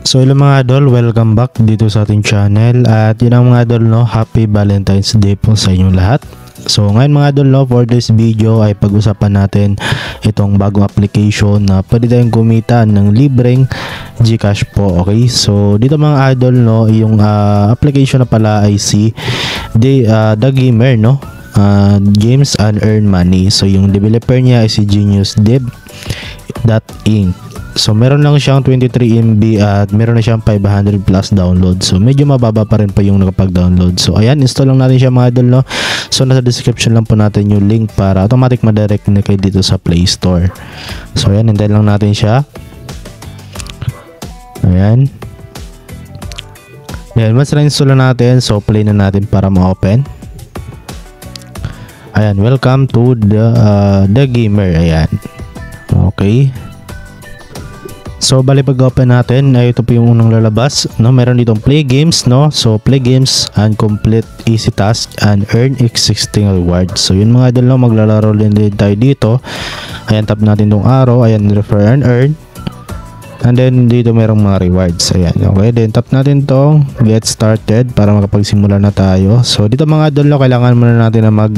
So hello mga idol, welcome back dito sa ating channel. At yun ang mga idol, no, happy Valentine's Day po sa inyong lahat. So ngayon mga idol, no, for this video ay pag-usapan natin itong bagong application na pwede tayong kumita ng libreng Gcash po. Okay, so dito mga idol, no, yung application na pala ay si The Gamer, no, Games and Earn Money. So yung developer niya ay si GeniusDev.inc. So meron lang siyang 23 MB at meron na siyang 500 plus download. So medyo mababa pa rin pa yung nakapag-download. So ayan, install lang natin siya mga idol, no. So nasa description lang po natin yung link para automatic ma-direct na kayo dito sa Play Store. So ayan, hintayin lang natin siya. Ayan. Ayan, once na-install na natin, so play na natin para ma-open. Ayan, welcome to the Gamer. Ayan. Okay. So bali pag-open natin ay ito po yung unang lalabas, no. Meron ditong play games, no. So play games and complete easy task and earn existing rewards. So yun mga idol, no, maglalaro din tayo dito. Ayan, tap natin tong arrow, ayan, refer and earn. And then dito merong mga rewards. Ayan, okay, then tap natin tong get started para makapagsimula na tayo. So dito mga idol, no, kailangan muna natin na mag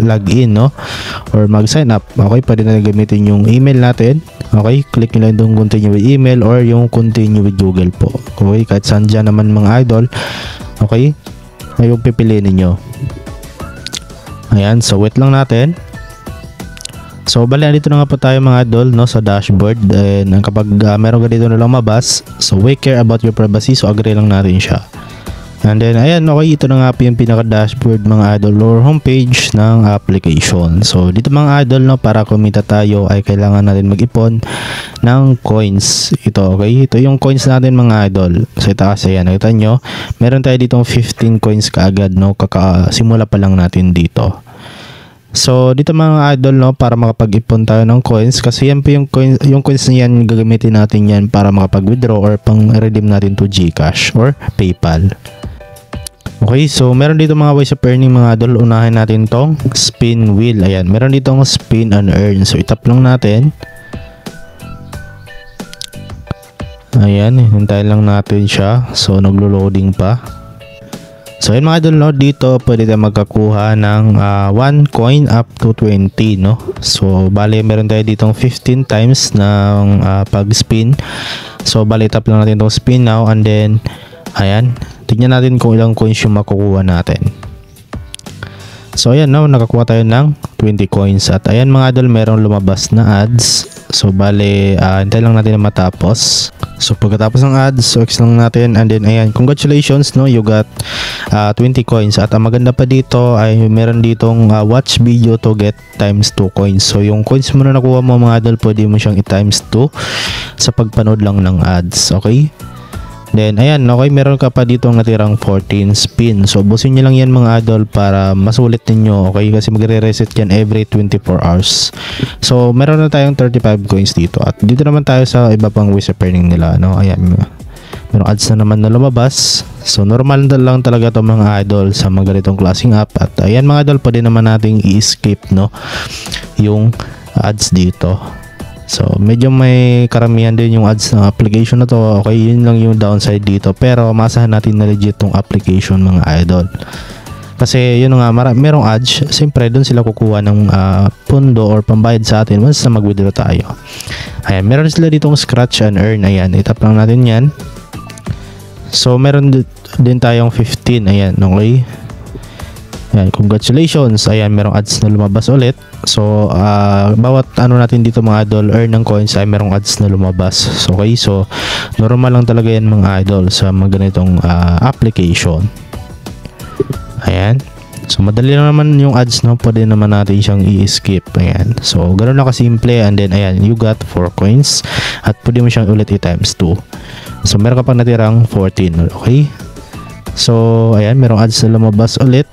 login, no, or mag sign up. Okay, pwede na gamitin yung email natin. Okay, click nyo lang itong continue with email or yung continue with Google po. Okay, kahit saan dyan naman mga idol. Okay, ay yung pipiliin ninyo. Ayan, so wait lang natin. So bali, dito na nga po tayo mga idol, no, sa dashboard. And kapag meron ka dito na lumabas, so we care about your privacy, so agree lang natin siya. And then ayan, okay, ito na nga po yung pinaka dashboard mga idol or homepage ng application. So dito mga idol, no, para kumita tayo ay kailangan natin mag-ipon ng coins. Ito, okay, ito yung coins natin mga idol. So itaas, ayan, nakita nyo, meron tayo ditong 15 coins kaagad, no, kakasimula pa lang natin dito. So dito mga idol, no, para makapag-ipon tayo ng coins, kasi yan po yung coins na yan, gagamitin natin yan para makapag-withdraw or pang-redeem natin to Gcash or PayPal. Okay, so meron dito mga ways of earning mga idol. Unahin natin tong spin wheel. Ayan, meron ditong spin and earn. So itap lang natin. Ayan, hintayin lang natin siya. So naglo-loading pa. So yun mga idol, no, dito pwede tayo magkakuha ng 1 coin up to 20, no. So bali meron tayo ditong 15 times ng pag-spin. So bali tap lang natin tong spin now, and then ayan, tignan natin kung ilang coins yung makukuha natin. So ayan, no, nakakuha tayo ng 20 coins. At ayan mga idol, merong lumabas na ads. So bali, hintay lang natin na matapos. So pagkatapos ng ads, so X lang natin, and then ayan, congratulations, no, you got 20 coins. At ang maganda pa dito ay meron ditong watch video to get times 2 coins. So yung coins mo na nakuha mo mga idol, pwede mo siyang i-times 2 sa pagpanood lang ng ads. Okay, then ayan, okay, meron ka pa dito natirang 14 spin. So ubusin nyo lang yan mga idol para masulit ninyo. Okay, kasi magre-reset yan every 24 hours. So meron na tayong 35 coins dito. At dito naman tayo sa iba pang ways of earning nila, no. Ayan, merong ads na naman na lumabas. So normal na lang talaga to mga idol sa mga ganitong klaseng app. At ayan mga idol, pwede naman nating i-skip, no, yung ads dito. So medyo may karamihan din yung ads ng application na to. Okay, yun lang yung downside dito, pero masahan natin na legit tong application mga idol. Kasi yun nga, merong ads, siyempre doon sila kukuha ng pundo or pambayad sa atin once na mag-withdraw tayo. Ayan, meron sila ditong scratch and earn. Ayan, itap lang natin yan. So meron din tayong 15. Ayan, okay. Ayan, congratulations. Ayan, merong ads na lumabas ulit. So bawat ano natin dito mga idol, earn ng coins, ay merong ads na lumabas. So okay, so normal lang talaga yan mga idol sa mga ganitong application. Ayan, so madali lang naman yung ads, no, pwede naman natin siyang i-skip. Ayan, so ganoon lang kasimple. And then ayan, you got 4 coins at pwede mo siyang ulit i-times 2. So meron ka pang natirang 14. Okay, so ayan, merong ads na lumabas ulit.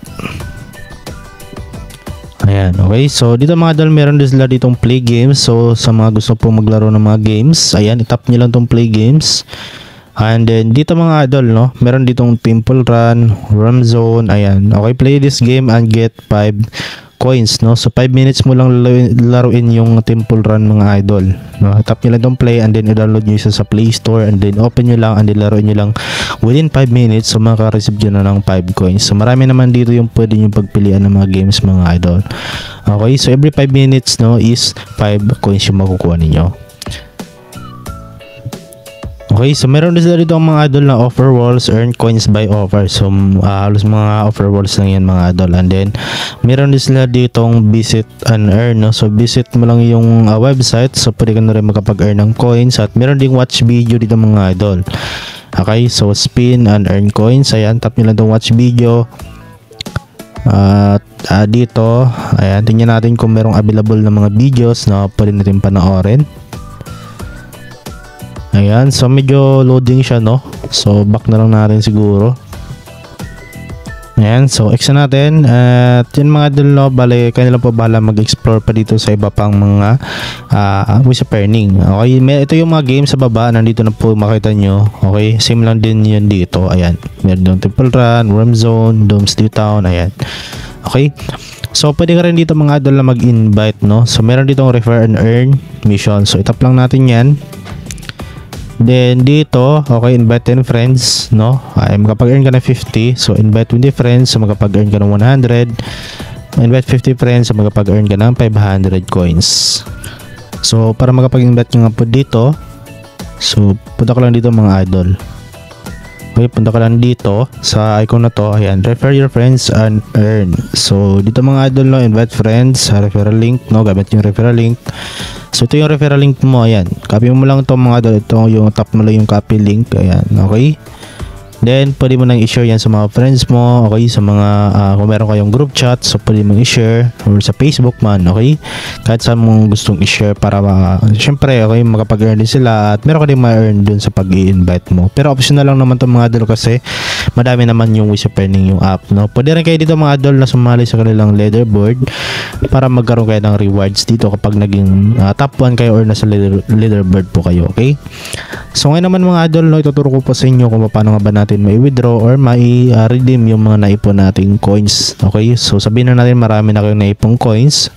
Ayan, okay, so dito mga idol, meron din sila ditong play games. So sa mga gusto po maglaro ng mga games, ayan, itap nyo lang tong play games. And then dito mga idol, no, meron ditong Temple Run, Ram Zone. Ayan, okay, play this game and get 5 coins, no? So 5 minutes mo lang laruin yung Temple Run mga idol, no? Tap nyo lang itong play and then i-download nyo isa sa Play Store and then open nyo lang and then laruin nyo lang within 5 minutes. So makaka-receive nyo na ng 5 coins. So marami naman dito yung pwede nyo pagpilian ng mga games mga idol. Okay, so every 5 minutes, no, is 5 coins yung makukuha ninyo. Okay, so meron din sila dito ang mga idol na offer walls, earn coins by offer. So halos mga offer walls lang yan mga idol. And then meron din sila ditong visit and earn, no? So visit mo lang yung website, so pwede ka na rin makapag-earn ng coins. At meron ding watch video dito mga idol. Okay, so spin and earn coins. Ayan, tap nyo lang itong watch video. At dito, ayan, tingnan natin kung merong available na mga videos na pwede natin panoorin. Ayan, so medyo loading siya, no? So back na lang natin siguro. Ayan, so X na natin. At yun mga idol, no, bale kanila po bahala mag-explore pa dito sa iba pang mga ways of earning. Okay, ito yung mga games sa baba, nandito na po makita nyo. Okay, same lang din yun dito. Ayan, meron yung Temple Run, Worm Zone, Doomsday Town. Ayan, okay. So pwede ka rin dito mga idol na mag-invite, no? So meron dito refer and earn mission. So itap lang natin yan. Then dito, okay, invite 10 friends, no? Ay makapag-earn ka ng 50. So invite 20 friends, so makapag-earn ka ng 100. Invite 50 friends, so makapag-earn ka ng 500 coins. So para makapag-invite nga po dito, so punta ko lang dito mga idol. Okay, punta ka lang dito sa icon na to. Ayan, refer your friends and earn. So dito mga idol, no, invite friends, referral link, no, gamit yung referral link. So ito yung referral link mo. Ayan, copy mo lang ito mga idol. Ito yung tap mo lang yung copy link. Ayan, okay. Then pwede mo nang i-share yan sa mga friends mo. Okay, sa mga kung meron kayong group chat, so pwede mong i-share or sa Facebook man. Okay, kahit saan mong gustong i-share para syempre okay, makapag-earn din sila at meron ka din ma-earn dun sa pag-i-invite mo. Pero optional lang naman itong mga idol kasi madami naman yung ways of earning yung app, no? Pwede rin kayo dito mga idol na sumali sa kanilang leaderboard para magkaroon kayo ng rewards dito kapag naging top 1 kayo or nasa leaderboard po kayo. Okay, so ngayon naman mga idol, no, ituturo ko po sa inyo kung paano nga ba natin may withdraw or may redeem yung mga naipon nating coins. Okay, so sabihin na natin marami na kayong naipong coins.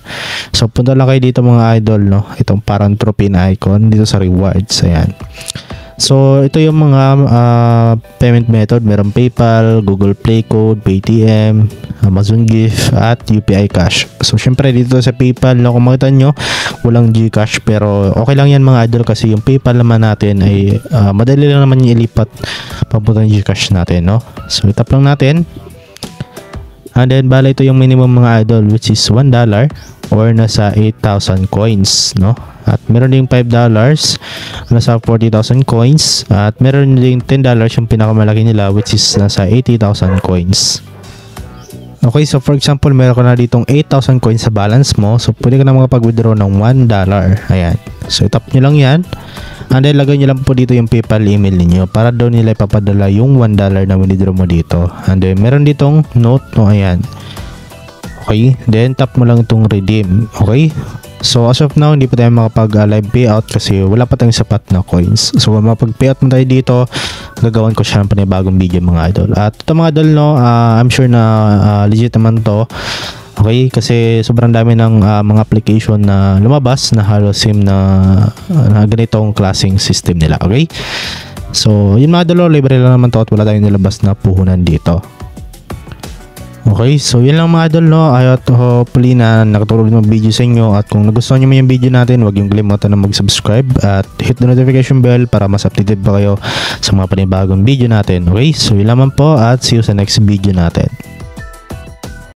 So punta lang kayo dito mga idol, no, itong parang trophy na icon dito sa rewards. Ayan, so ito yung mga payment method. Meron PayPal, Google Play Code, Paytm, Amazon Gift at UPI Cash. So syempre dito sa PayPal, no, kung makita nyo walang GCash, pero okay lang yan mga idol kasi yung PayPal naman natin ay madali lang naman yung ilipat papunta ng GCash natin, no? So itap lang natin. And then bala ito yung minimum mga idol, which is $1 or nasa 8,000 coins, no? At meron ding $5 nasa 40,000 coins at meron ding $10 yung pinakamalaki nila, which is nasa 80,000 coins. Okay, so for example, meron ka na ditong 8,000 coins sa balance mo. So pwede ka na makapag-withdraw ng $1. Ayan, so itap nyo lang yan. And then lagay nyo lang po dito yung PayPal email niyo para daw nila ipapadala yung $1 na withdraw mo dito. And then meron ditong note, no, ayan. Okay, then tap mo lang itong redeem. Okay, so as of now hindi pa tayo makapag-live payout kasi wala pa tayong sapat na coins. So mapag-payout mo tayo dito, gagawin ko siya ng panibagong video mga idol. At ito mga idol, no, I'm sure na legit naman to. Okay, kasi sobrang dami ng mga application na lumabas na halos same na ganitong klaseng system nila. Okay, so yun mga idol, libre lang naman to at wala tayong nilabas na puhunan dito. Okay, so yun lang mga idol, no. Hopefully na nakatulong yung video sa inyo, at kung nagustuhan nyo yung video natin, huwag yung kalimutan na mag-subscribe at hit the notification bell para mas updated pa kayo sa mga panibagong video natin. Okay, so yun lamang po at see you sa next video natin.